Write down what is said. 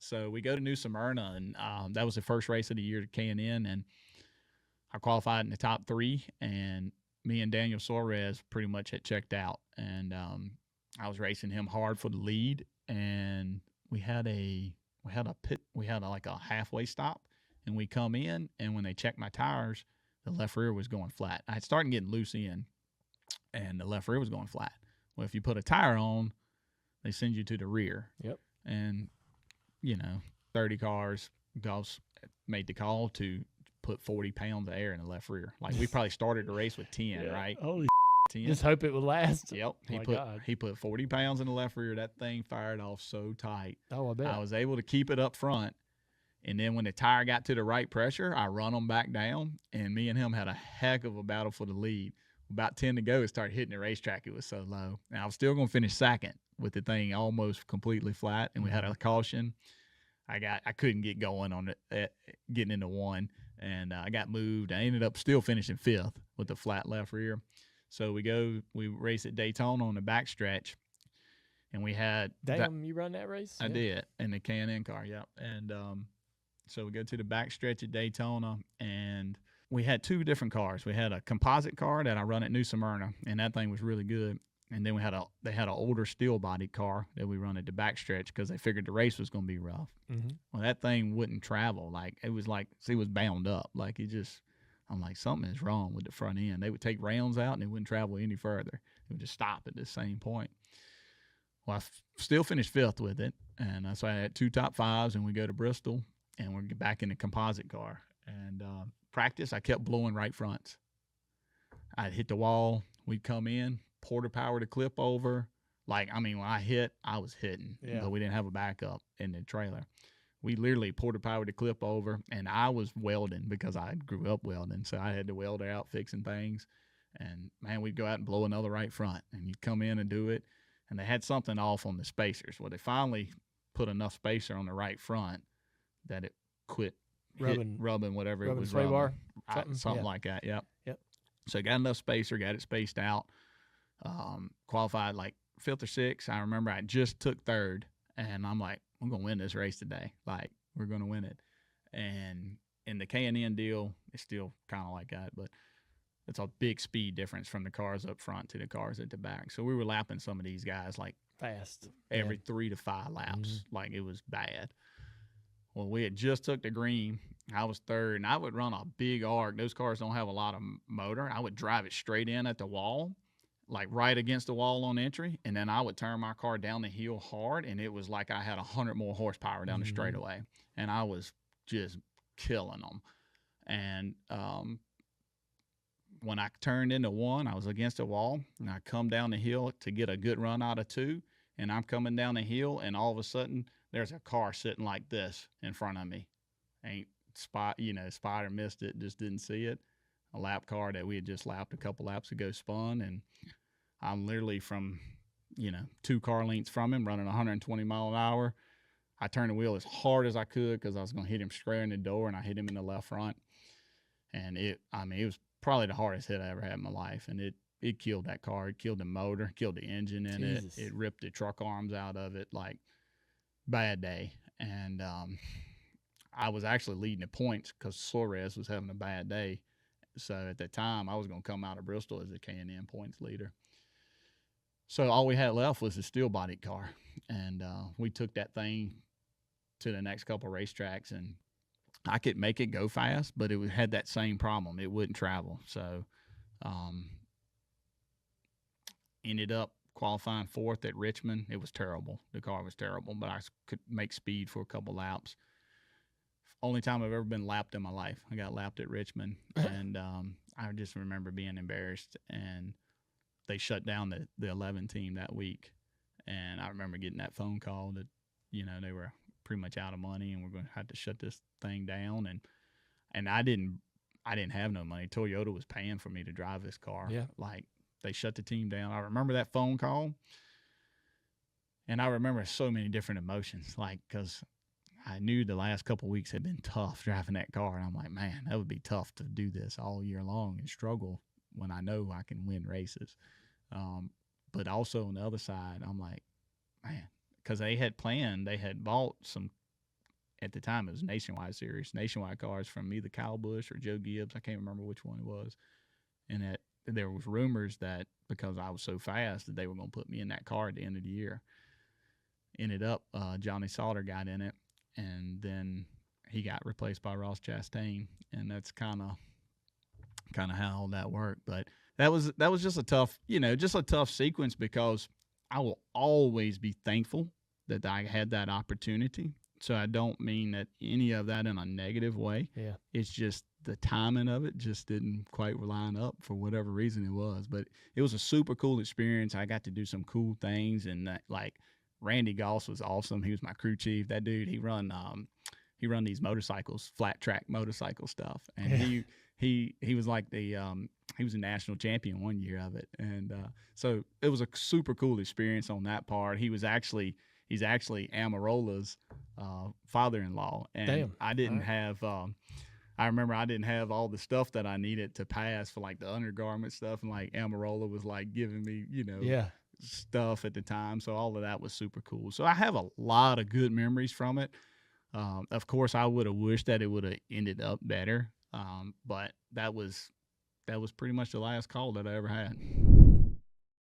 So we go to New Smyrna, and that was the first race of the year at K&N, and I qualified in the top 3, and me and Daniel Suarez pretty much had checked out, and I was racing him hard for the lead, and we had a like a halfway stop, and we come in, and when they checked my tires, the left rear was going flat. I had started getting loose in, and the left rear was going flat. Well, if you put a tire on, they send you to the rear. Yep. And 30 cars made the call to put 40 pounds of air in the left rear. Like, we probably started the race with 10, right? Holy 10. Just hope it would last. Yep. He put 40 pounds in the left rear. That thing fired off so tight. Oh, I bet. I was able to keep it up front. And then when the tire got to the right pressure, I run them back down. And me and him had a heck of a battle for the lead. About 10 to go, it started hitting the racetrack. It was so low. And I was still going to finish second with the thing almost completely flat. And we had a caution. I couldn't get going on it, getting into one. And I got moved. I ended up still finishing 5th with the flat left rear. So we race at Daytona on the backstretch, and we had you run that race? I did, in the K&N car, yep. And so we go to the backstretch at Daytona, and we had 2 different cars. We had a composite car that I run at New Smyrna, and that thing was really good. And then they had an older steel bodied car that we run at the backstretch because they figured the race was going to be rough. Mm-hmm. Well, that thing wouldn't travel. Like, it was bound up. Like, I'm like, something is wrong with the front end. They would take rounds out and it wouldn't travel any further. It would just stop at the same point. Well, I still finished 5th with it. And so I had 2 top 5s, and we go to Bristol, and we're back in the composite car. And practice, I kept blowing right fronts. I'd hit the wall. We'd come in, porter power to clip over. Like, I mean, when I was hitting. Yeah. But we didn't have a backup in the trailer. We literally porter power to clip over, and I was welding because I grew up welding. So I had to weld out fixing things. And, man, we'd go out and blow another right front. And you'd come in and do it. And they had something off on the spacers. Well, they finally put enough spacer on the right front that it quit rubbing whatever it was rubbing. Bar? Something like that, yep. Yep. So got enough spacer, got it spaced out. Qualified like 5th or 6th. I remember I just took 3rd, and I'm like, I'm going to win this race today. Like, we're going to win it. And in the K&N deal, it's still kind of like that, but it's a big speed difference from the cars up front to the cars at the back. So we were lapping some of these guys like fast every 3 to 5 laps. Like, it was bad. Well, we had just took the green. I was 3rd, and I would run a big arc. Those cars don't have a lot of motor. I would drive it straight in at the wall, like right against the wall on entry, and then I would turn my car down the hill hard, and it was like I had 100 more horsepower down the straightaway, and I was just killing them. And when I turned into 1, I was against the wall, and I come down the hill to get a good run out of 2, and I'm coming down the hill, and all of a sudden there's a car sitting like this in front of me. Spider missed it, just didn't see it. A lap car that we had just lapped a couple laps ago spun, and I'm literally from, 2 car lengths from him, running 120 mile an hour. I turned the wheel as hard as I could because I was going to hit him square in the door, and I hit him in the left front. And it was probably the hardest hit I ever had in my life, and it killed that car. It killed the motor, killed the engine in it. It ripped the truck arms out of it, like, bad day. And I was actually leading the points because Suarez was having a bad day. So at that time, I was going to come out of Bristol as a K&N points leader. So all we had left was a steel-bodied car. And we took that thing to the next couple racetracks, and I could make it go fast, but it had that same problem. It wouldn't travel. So ended up qualifying 4th at Richmond. It was terrible. The car was terrible, but I could make speed for a couple laps. Only time I've ever been lapped in my life. I got lapped at Richmond, and I just remember being embarrassed. And they shut down the 11 team that week, and I remember getting that phone call that they were pretty much out of money and we're going to have to shut this thing down. And I didn't have no money. Toyota was paying for me to drive this car. Yeah. Like, they shut the team down. I remember that phone call, and I remember so many different emotions, like, because I knew the last couple of weeks had been tough driving that car, and I'm like, man, that would be tough to do this all year long and struggle when I know I can win races. But also on the other side, I'm like, man, because they had bought some at the time it was Nationwide series, Nationwide cars from either Kyle Busch or Joe Gibbs. I can't remember which one it was. And that there was rumors that because I was so fast that they were going to put me in that car at the end of the year. Ended up Johnny Sauter got in it, and then he got replaced by Ross Chastain, and that's kind of how all that worked. But that was just a tough, just a tough sequence, because I will always be thankful that I had that opportunity. So I don't mean that any of that in a negative way. Yeah. It's just the timing of it just didn't quite line up for whatever reason it was. But it was a super cool experience. I got to do some cool things, and that, like, Randy Goss was awesome. He was my crew chief. That dude, he run these motorcycles, flat track motorcycle stuff, and he was like he was a national champion one year of it, and so it was a super cool experience on that part. He's actually Amarola's father-in-law, and Damn. I didn't have. I remember I didn't have all the stuff that I needed to pass for like the undergarment stuff, and like Amarola was like giving me, stuff at the time. So all of that was super cool. So I have a lot of good memories from it. Of course, I would have wished that it would have ended up better, but that was pretty much the last call that I ever had.